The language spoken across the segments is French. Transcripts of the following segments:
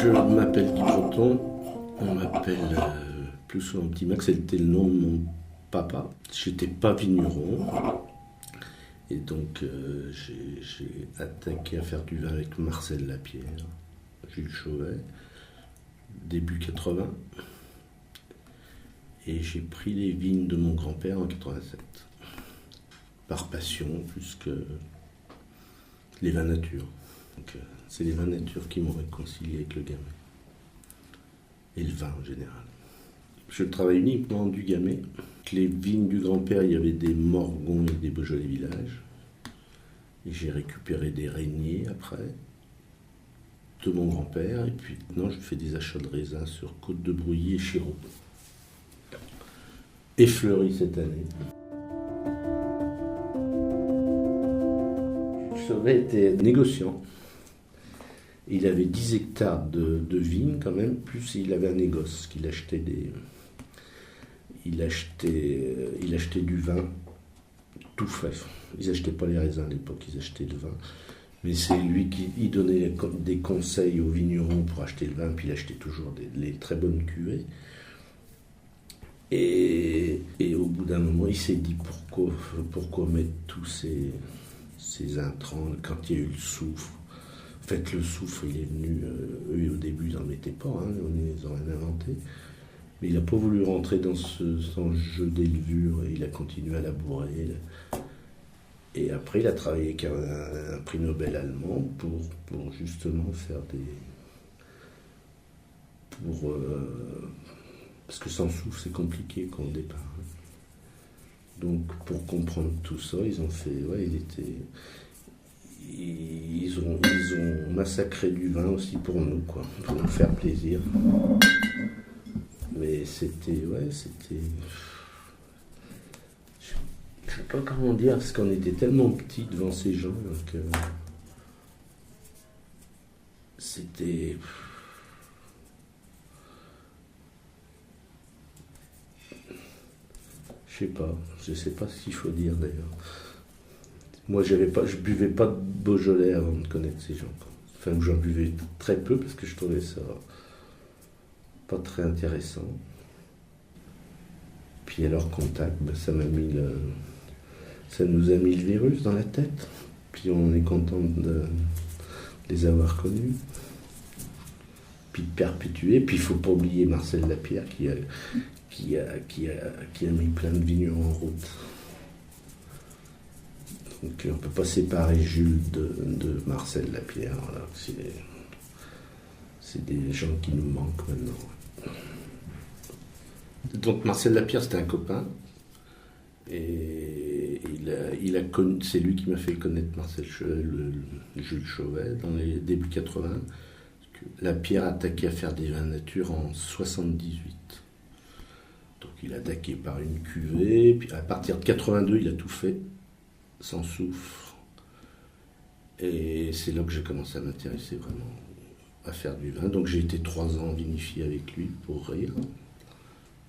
Je m'appelle Guy Breton, on m'appelle plus souvent Petit Max, c'était le nom de mon papa. J'étais pas vigneron, et donc j'ai attaqué à faire du vin avec Marcel Lapierre, Jules Chauvet, début 80, et j'ai pris les vignes de mon grand-père en 87, par passion plus que les vins nature. Donc, c'est les vins nature qui m'ont réconcilié avec le gamay. Et le vin en général. Je travaille uniquement du gamay. Les vignes du grand-père, il y avait des Morgons et des Beaujolais villages. Et j'ai récupéré des Régniers après, de mon grand-père. Et puis maintenant, je fais des achats de raisins sur Côte-de-Brouilly et Chiraud. Et fleuri cette année. Chauvet était négociant. Il avait 10 hectares de vignes quand même, plus il avait un négoce qu'il achetait il achetait du vin tout fait. Ils n'achetaient pas les raisins à l'époque, ils achetaient le vin. Mais c'est lui qui donnait des conseils aux vignerons pour acheter le vin, puis il achetait toujours les très bonnes cuvées. Et au bout d'un moment, il s'est dit pourquoi mettre tous ces intrants quand il y a eu le soufre. En fait, le soufre, il est venu, eux au début, ils n'en mettaient pas, ils n'ont rien inventé. Mais il n'a pas voulu rentrer dans ce jeu d'élevure et il a continué à labourer. Et après, il a travaillé avec un prix Nobel allemand pour justement faire parce que sans soufre, c'est compliqué au départ. Donc, pour comprendre tout ça, ils ont fait. Ouais, ils ont massacré du vin aussi pour nous, quoi, pour nous faire plaisir. Mais c'était. Je sais pas comment dire, parce qu'on était tellement petits devant ces gens que. C'était. Je sais pas ce qu'il faut dire d'ailleurs. Moi, je buvais pas de Beaujolais avant de connaître ces gens. Enfin, j'en buvais très peu parce que je trouvais ça pas très intéressant. Puis à leur contact, ça nous a mis le virus dans la tête. Puis on est content de les avoir connus. Puis de perpétuer. Puis il faut pas oublier Marcel Lapierre qui a mis plein de vignerons en route. Donc on ne peut pas séparer Jules de Marcel Lapierre. Voilà. C'est des gens qui nous manquent maintenant. Donc Marcel Lapierre, c'était un copain. Et c'est lui qui m'a fait connaître Marcel Chauvet, Jules Chauvet, dans les débuts 80. Lapierre attaquait à faire des vins nature en 78. Donc il a attaqué par une cuvée, puis à partir de 82, il a tout fait, sans soufre. Et c'est là que j'ai commencé à m'intéresser vraiment à faire du vin. Donc j'ai été 3 ans vinifié avec lui pour rire.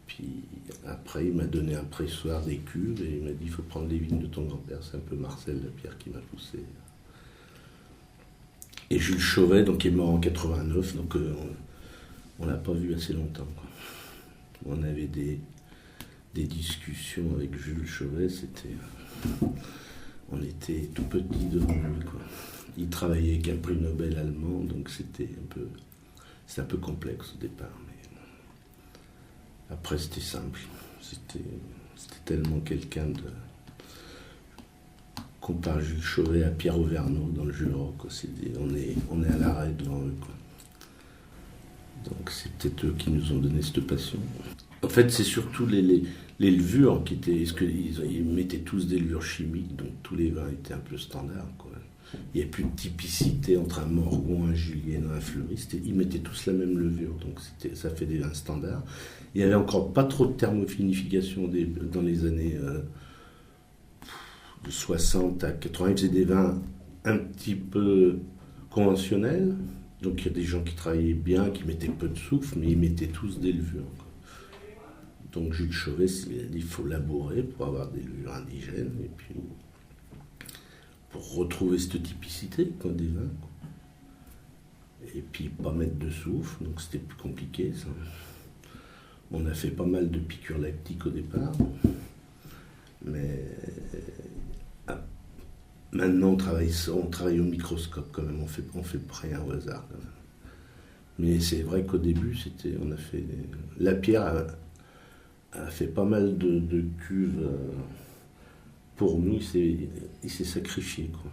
Puis après, il m'a donné un pressoir des cuves et il m'a dit il faut prendre les vignes de ton grand-père. C'est un peu Marcel Lapierre qui m'a poussé. Et Jules Chauvet, donc, est mort en 89, donc on l'a pas vu assez longtemps, quoi. On avait des discussions avec Jules Chauvet, on était tout petits devant lui, quoi. Il travaillait avec un prix Nobel allemand, donc c'était un peu complexe au départ, mais après c'était simple. C'était tellement quelqu'un de. Compare Jules Chauvet à Pierre Auvergnat dans le Jura, quoi. On est à l'arrêt devant eux, quoi. Donc c'est peut-être eux qui nous ont donné cette passion. En fait, c'est surtout les levures qui étaient. Parce qu'ils mettaient tous des levures chimiques, donc tous les vins étaient un peu standards, quoi. Il n'y avait plus de typicité entre un Morgon, un Julien, un Fleury. Ils mettaient tous la même levure, donc ça fait des vins standards. Il n'y avait encore pas trop de thermofinification dans les années de 60 à 80. Ils faisaient des vins un petit peu conventionnels. Donc il y a des gens qui travaillaient bien, qui mettaient peu de soufre, mais ils mettaient tous des levures, quoi. Donc Jules Chauvet, il a dit qu'il faut labourer pour avoir des levures indigènes, et puis pour retrouver cette typicité, quoi, des vins, quoi. Et puis pas mettre de soufre, donc c'était plus compliqué ça. On a fait pas mal de piqûres lactiques au départ, mais maintenant on travaille au microscope quand même, on fait rien au hasard quand même. Mais c'est vrai qu'au début, la pierre a fait pas mal de cuves pour nous, il s'est sacrifié, quoi.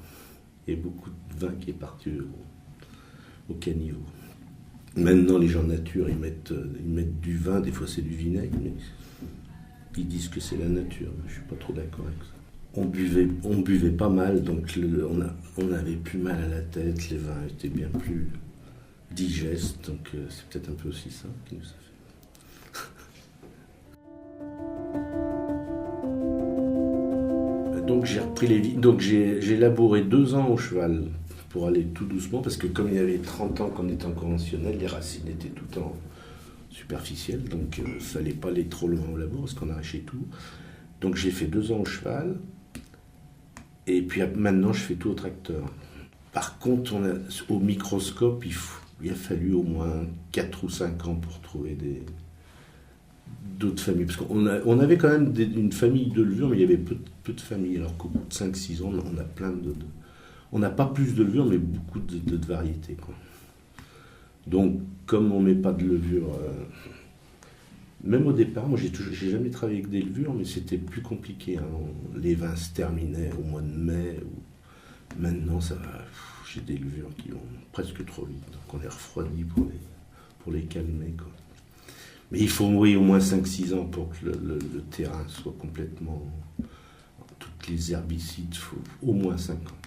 Il y a beaucoup de vin qui est parti au caniveau. Maintenant, les gens nature, ils mettent du vin, des fois c'est du vinaigre, mais ils disent que c'est la nature. Je suis pas trop d'accord avec ça. On buvait pas mal, donc on avait plus mal à la tête, les vins étaient bien plus digestes, donc c'est peut-être un peu aussi ça qui nous a fait. Donc j'ai repris les vignes, donc j'ai labouré 2 ans au cheval pour aller tout doucement, parce que comme il y avait 30 ans qu'on était en conventionnel, les racines étaient tout en superficielles, donc il ne fallait pas aller trop loin au labour, parce qu'on arrachait tout. Donc j'ai fait 2 ans au cheval, et puis maintenant je fais tout au tracteur. Par contre, au microscope, il a fallu au moins 4 ou 5 ans pour trouver d'autres familles. Parce qu'on avait quand même une famille de levures, mais il y avait peu de familles. Alors qu'au bout de 5-6 ans, on a plein on n'a pas plus de levure, mais beaucoup de variétés, quoi. Donc, comme on ne met pas de levure, même au départ, moi j'ai jamais travaillé avec des levures, mais c'était plus compliqué, hein. Les vins se terminaient au mois de mai. Maintenant, ça va. J'ai des levures qui vont presque trop vite. Donc, on les refroidit pour les calmer, quoi. Mais il faut, oui, au moins 5-6 ans pour que le terrain soit complètement. Toutes les herbicides, il faut au moins 5 ans.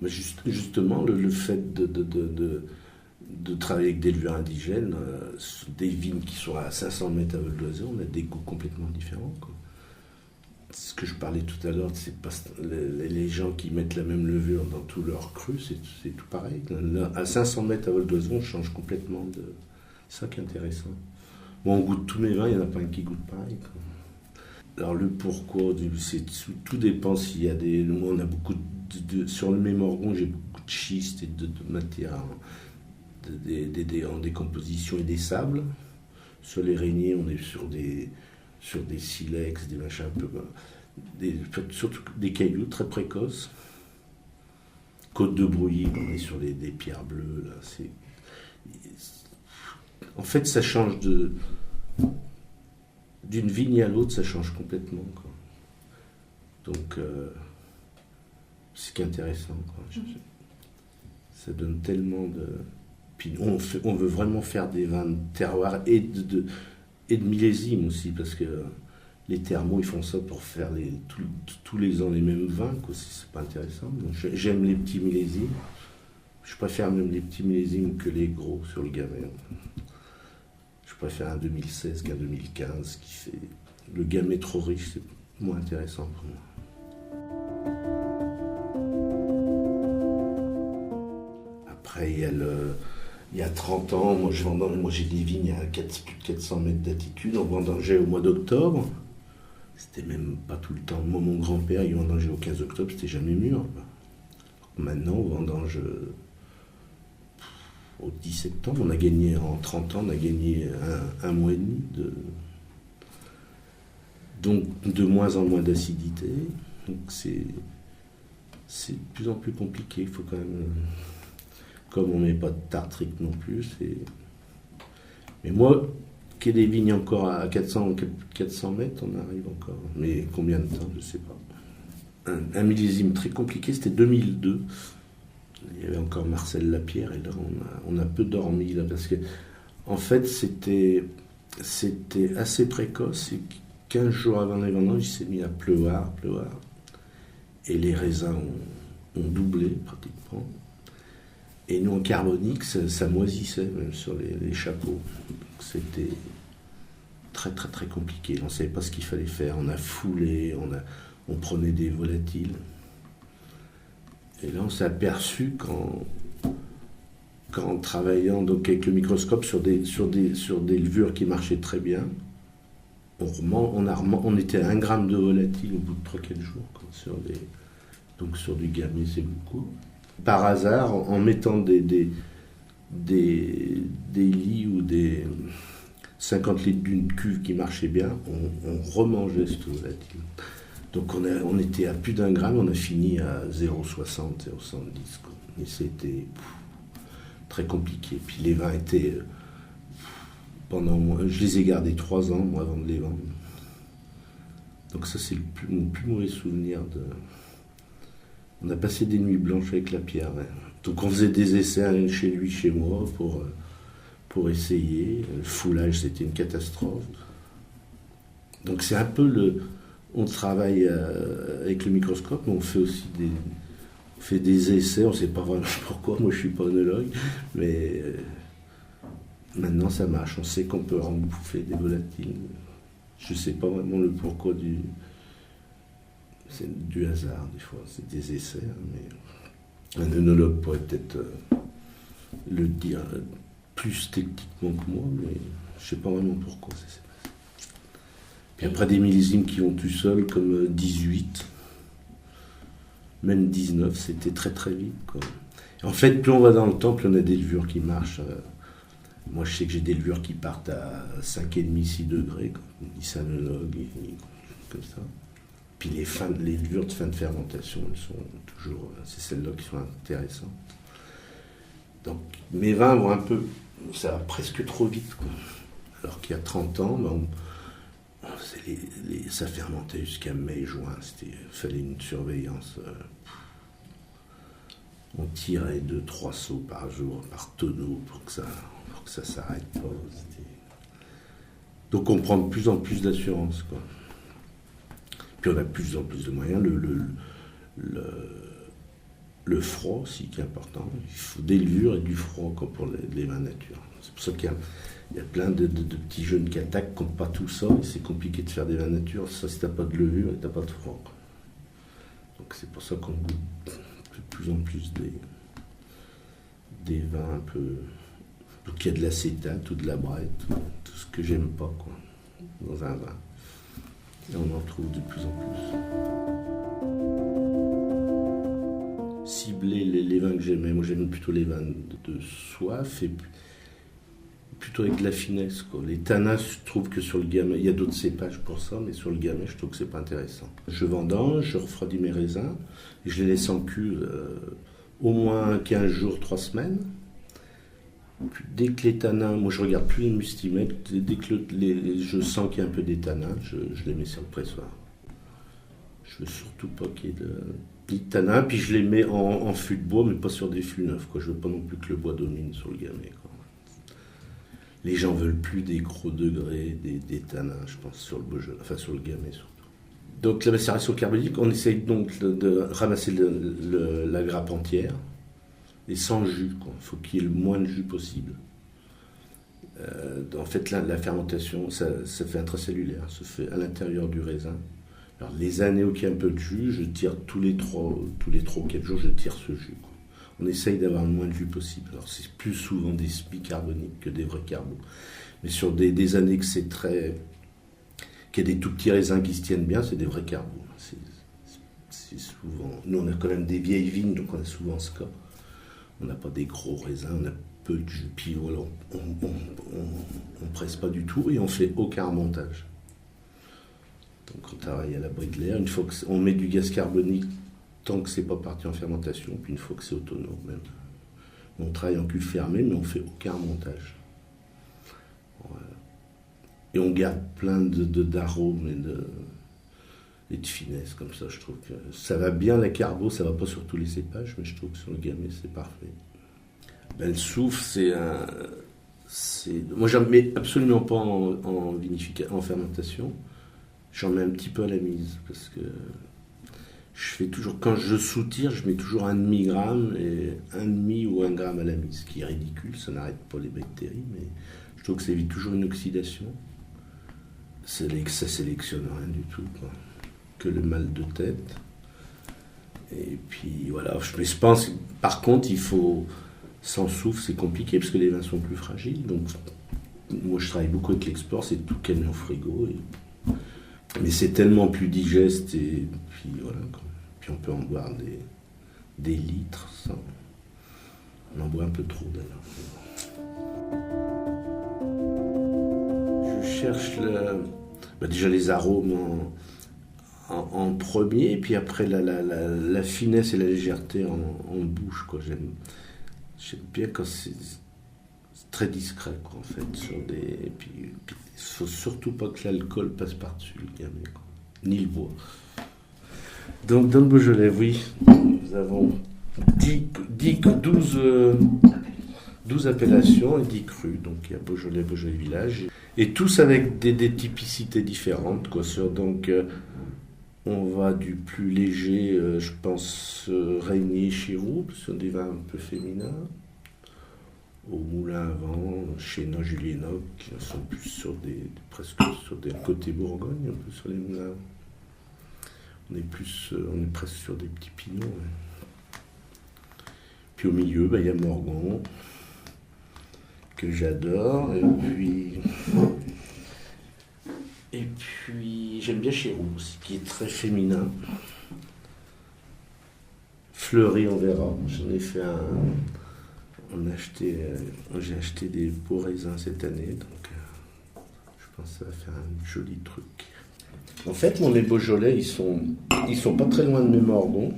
Mais justement, le fait de travailler avec des levures indigènes, des vignes qui sont à 500 mètres à vol d'oiseau, on a des goûts complètement différents, quoi. Ce que je parlais tout à l'heure, c'est pas les gens qui mettent la même levure dans tous leurs crus, c'est tout pareil. Là, à 500 mètres à vol d'oiseau, on change complètement de. C'est ça qui est intéressant. Moi, on goûte tous mes vins, il n'y en a pas un qui goûte pareil, quoi. Alors le pourquoi, tout dépend s'il y a des. Moi, on a beaucoup sur le Mémorgon, j'ai beaucoup de schiste et de matière en décomposition et des sables. Sur les Régniers, on est sur des silex, des machins un peu. Surtout des cailloux très précoces. Côte de Brouilly, on est sur des pierres bleues. Là, en fait, ça change d'une vigne à l'autre, ça change complètement, quoi. Donc, c'est qui est intéressant, quoi. Ça donne tellement de. Puis on veut vraiment faire des vins de terroir et de millésime aussi, parce que les thermos, ils font ça pour faire tous les ans les mêmes vins, quoi. C'est pas intéressant. Donc, j'aime les petits millésimes. Je préfère même les petits millésimes que les gros sur le Gamay. Je préfère un 2016 qu'un 2015 qui fait. Le Gamay trop riche, c'est moins intéressant pour moi. Après, il y a 30 ans, moi j'ai des vignes à plus de 400 mètres d'altitude. On vendangeait au mois d'octobre. C'était même pas tout le temps. Moi, mon grand-père, il vendangeait au 15 octobre, c'était jamais mûr. Maintenant, on vendange au 10 septembre. On a gagné, en 30 ans, on a gagné un mois et demi donc de moins en moins d'acidité. Donc c'est de plus en plus compliqué. Il faut quand même. Comme on ne met pas de tartrique non plus, Mais moi, qu'il y ait des vignes encore à 400 mètres, on arrive encore. Mais combien de temps, je ne sais pas. Un millésime très compliqué, c'était 2002. Il y avait encore Marcel Lapierre, et là, on a peu dormi, là, parce que, en fait, c'était assez précoce, et 15 jours avant les vendanges, il s'est mis à pleuvoir. Et les raisins ont doublé, pratiquement. Et nous, en carbonique, ça moisissait même sur les chapeaux. Donc, c'était très, très, très compliqué. On ne savait pas ce qu'il fallait faire. On a foulé, on prenait des volatiles. Et là, on s'est aperçu qu'en travaillant donc, avec le microscope sur des levures qui marchaient très bien, on était à 1 gramme de volatile au bout de 3-4 jours. Quoi, donc sur du Gamay, c'est beaucoup. Par hasard, en mettant des des lits ou des 50 litres d'une cuve qui marchait bien, on remangeait cette volatile. Donc on était à plus d'1 gramme, on a fini à 0,60, 0,70. Et c'était très compliqué. Puis les vins étaient je les ai gardés 3 ans, moi, avant de les vendre. Donc ça, c'est mon plus mauvais souvenir. On a passé des nuits blanches avec la pierre. Ouais. Donc on faisait des essais chez lui, chez moi, pour essayer. Le foulage, c'était une catastrophe. Donc c'est un peu on travaille avec le microscope, mais on fait aussi des essais. On ne sait pas vraiment pourquoi. Moi, je ne suis pas œnologue, mais maintenant, ça marche. On sait qu'on peut bouffer des volatiles. Je ne sais pas vraiment le pourquoi c'est du hasard, des fois. C'est des essais, mais un œnologue pourrait peut-être le dire plus techniquement que moi, mais je ne sais pas vraiment pourquoi ça s'est passé. Puis après, des millésimes qui ont tout seul, comme 18, même 19, c'était très très vite, quoi. En fait, plus on va dans le temps, plus on a des levures qui marchent. Moi, je sais que j'ai des levures qui partent à 5,5, 6 degrés, quand on dit ça œnologue, comme ça. Puis les levures de fin de fermentation, elles sont toujours, c'est celles-là qui sont intéressantes. Donc mes vins vont un peu, ça va presque trop vite, quoi. Alors qu'il y a 30 ans, ça fermentait jusqu'à mai-juin, il fallait une surveillance. On tirait 2-3 seaux par jour, par tonneau, pour que ça s'arrête pas. Donc on prend de plus en plus d'assurance, quoi. Puis on a de plus en plus de moyens. Le froid aussi qui est important. Il faut des levures et du froid, comme pour les vins nature. C'est pour ça qu'il y a plein de petits jeunes qui attaquent, qui n'ont pas tout ça, et c'est compliqué de faire des vins nature. Ça, si t'as pas de levure et t'as pas de froid, quoi. Donc c'est pour ça qu'on goûte de plus en plus des vins un peu... Donc il y a de l'acétate ou de la brette, tout ce que j'aime pas, quoi, dans un vin. Et on en trouve de plus en plus. Cibler les vins que j'aimais, moi j'aime plutôt les vins de soif et plutôt avec de la finesse, quoi. Les tanins, je trouve que sur le gamay, il y a d'autres cépages pour ça, mais sur le gamay, je trouve que c'est pas intéressant. Je vendange, je refroidis mes raisins et je les laisse en cuve au moins 15 jours, 3 semaines. Puis, dès que les tanins, moi je regarde plus les mustimètres, dès que je sens qu'il y a un peu des tanins, je les mets sur le pressoir. Je veux surtout pas qu'il y ait de tanins, puis je les mets en fût de bois, mais pas sur des fûts neufs, quoi. Je veux pas non plus que le bois domine sur le gamay, quoi. Les gens veulent plus des gros degrés, des tanins, je pense, sur le Beaujolais, enfin sur le gamay surtout. Donc la macération carbonique, on essaye donc de ramasser la grappe entière, et sans jus, quoi. Il faut qu'il y ait le moins de jus possible. En fait, la fermentation, ça fait intracellulaire, ça se fait à l'intérieur du raisin. Alors, les années où il y a un peu de jus, je tire tous les 3 ou 4 jours, je tire ce jus, quoi. On essaye d'avoir le moins de jus possible. Alors, c'est plus souvent des bicarboniques que des vrais carbos. Mais sur des années que c'est qu'il y a des tout petits raisins qui se tiennent bien, c'est des vrais carbos. C'est souvent... Nous, on a quand même des vieilles vignes, donc on a souvent ce cas. On n'a pas des gros raisins, on a peu de jus, puis voilà, on presse pas du tout et on fait aucun remontage. Donc on travaille à l'abri de l'air, une fois qu'on met du gaz carbonique tant que c'est pas parti en fermentation, puis une fois que c'est autonome même. On travaille en cuve fermée, mais on fait aucun remontage. Voilà. Et on garde plein d'arômes et de finesse, comme ça, je trouve que ça va bien la carbo, ça va pas sur tous les cépages, mais je trouve que sur le gamay, c'est parfait. Le soufre, moi, j'en mets absolument pas en fermentation. J'en mets un petit peu à la mise, parce que je fais toujours, quand je soutire, je mets toujours 1,5 gramme et 1,5 ou 1 gramme à la mise, ce qui est ridicule, ça n'arrête pas les bactéries, mais je trouve que ça évite toujours une oxydation. Ça sélectionne rien du tout, quoi. Que le mal de tête. Et puis voilà, je pense, par contre, il faut, sans soufre, c'est compliqué parce que les vins sont plus fragiles. Donc, moi, je travaille beaucoup avec l'export, c'est tout camion frigo. Mais c'est tellement plus digeste et puis voilà, quoi. Puis on peut en boire des litres On en boit un peu trop d'ailleurs. Je cherche déjà les arômes en premier, et puis après la finesse et la légèreté en bouche, quoi. J'aime bien quand c'est très discret, quoi, en fait. Et puis, il faut surtout pas que l'alcool passe par-dessus le gamay, quoi. Ni le bois. Donc dans le Beaujolais, oui, nous avons 12 appellations et 10 crus. Donc il y a Beaujolais, Beaujolais Village. Et tous avec des typicités différentes, quoi. Donc on va du plus léger, je pense, Régnier, Chiroux, sur des vins un peu féminins, au Moulin à Vent, Chéna, Julienot, qui sont plus presque sur des côtés Bourgogne, un peu sur les moulins. On est presque sur des petits pinots. Ouais. Puis au milieu, il y a Morgon, que j'adore, et puis j'aime bien Chiroux aussi, qui est très féminin. Fleuri, on verra. J'en ai fait j'ai acheté des beaux raisins cette année, donc je pense que ça va faire un joli truc. En fait, les Beaujolais, ils sont pas très loin de mes Morgons.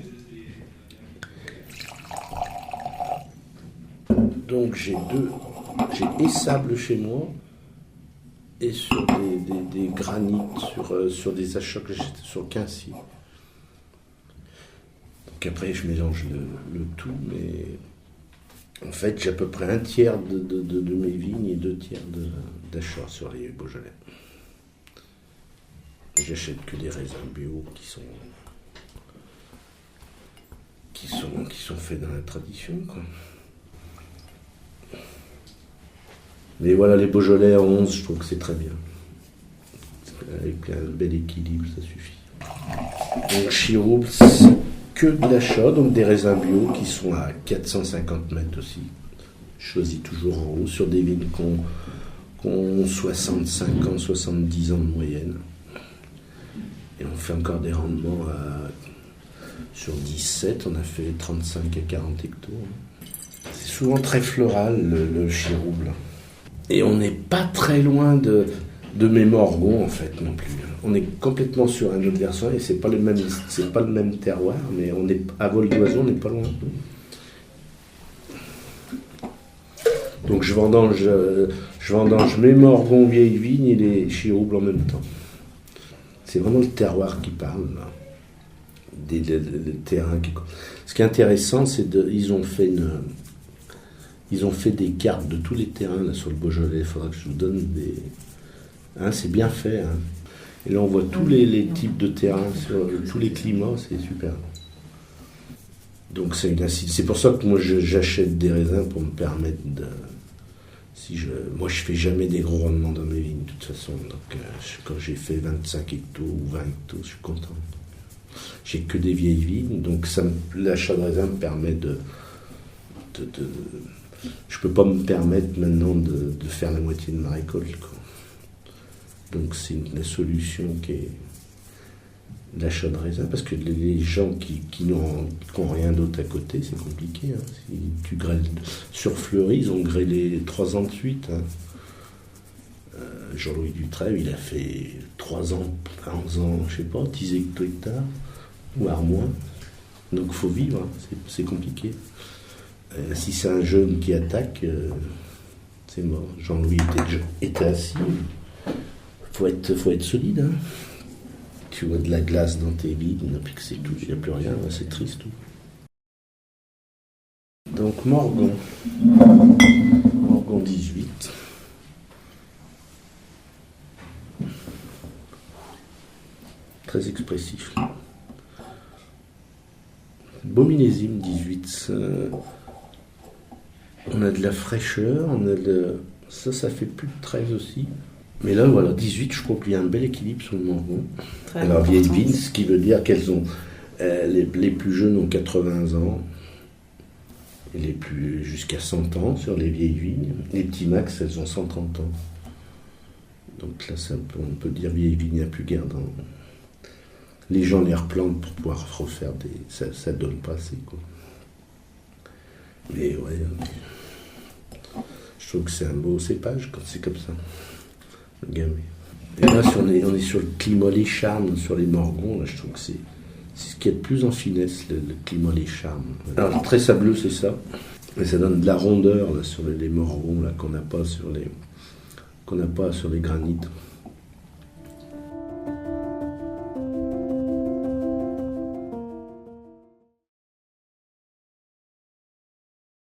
Donc j'ai Essable chez moi, et sur des granites, sur des achats que j'ai sur Quincy. Donc après, je mélange le tout, mais en fait, j'ai à peu près un tiers de mes vignes et 2 tiers d'achats sur les Beaujolais. J'achète que des raisins bio qui sont faits dans la tradition, quoi. Mais voilà, les Beaujolais à 11, je trouve que c'est très bien. Avec un bel équilibre, ça suffit. Donc Chiroux, c'est que de l'achat, donc des raisins bio qui sont à 450 mètres aussi. Je choisis toujours en haut sur des vignes qui ont 65 ans, 70 ans de moyenne. Et on fait encore des rendements sur 17, on a fait 35 à 40 hectos. C'est souvent très floral le Chiroux. Et on n'est pas très loin de mes Morgons en fait non plus. On est complètement sur un autre versant et c'est pas le même terroir, mais on est à vol d'oiseau, on n'est pas loin. Donc je vendange mes Morgons vieilles vignes et les Chiroux en même temps. C'est vraiment le terroir qui parle, là. Des terrains qui... Ce qui est intéressant, c'est ils ont fait des cartes de tous les terrains là, sur le Beaujolais. Il faudra que je vous donne des... c'est bien fait. Hein. Et là, on voit tous les types de terrains, sur tous les climats, c'est super. Donc c'est pour ça que moi, j'achète des raisins pour me permettre de... Moi, je fais jamais des gros rendements dans mes vignes, de toute façon. Donc, quand j'ai fait 25 hectos ou 20 hectos, je suis content. J'ai que des vieilles vignes, donc l'achat de raisins me permet de je peux pas me permettre maintenant de faire la moitié de ma récolte, quoi. Donc c'est la solution qui est l'achat de raisins, parce que les gens qui n'ont rien d'autre à côté, c'est compliqué. Hein. Si tu grêles sur Fleury, ils ont grêlé 3 ans de suite. Hein. Jean-Louis Dutrève, il a fait 3 ans, 11 ans, je sais pas, 10 hectares, voire moins. Donc il faut vivre, hein. C'est compliqué. Si c'est un jeune qui attaque, c'est mort. Jean-Louis était assis. Faut être solide. Hein. Tu vois de la glace dans tes vignes, puis que c'est tout, il n'y a plus rien, c'est triste. Tout. Donc Morgon 18. Très expressif. Beau millésime 18. On a de la fraîcheur, ça fait plus de 13 aussi. Mais là, voilà, 18, je trouve qu'il y a un bel équilibre sur le Morgon. Alors, vieille vigne, ce qui veut dire qu'elles ont... les plus jeunes ont 80 ans, et les plus jusqu'à 100 ans sur les vieilles vignes. Les petits max, elles ont 130 ans. Donc là, on peut dire vieille vigne à plus gardant. Les gens les replantent pour pouvoir refaire ça donne pas assez, quoi. Mais ouais, je trouve que c'est un beau cépage quand c'est comme ça. Le gamay. Et là, si on est sur le Climollet charme, sur les morgons, là, je trouve que c'est ce qu'il y a de plus en finesse, le Climollet charme. Alors, très sableux, c'est ça. Mais ça donne de la rondeur là, sur les morgons là, qu'on n'a pas sur les granites.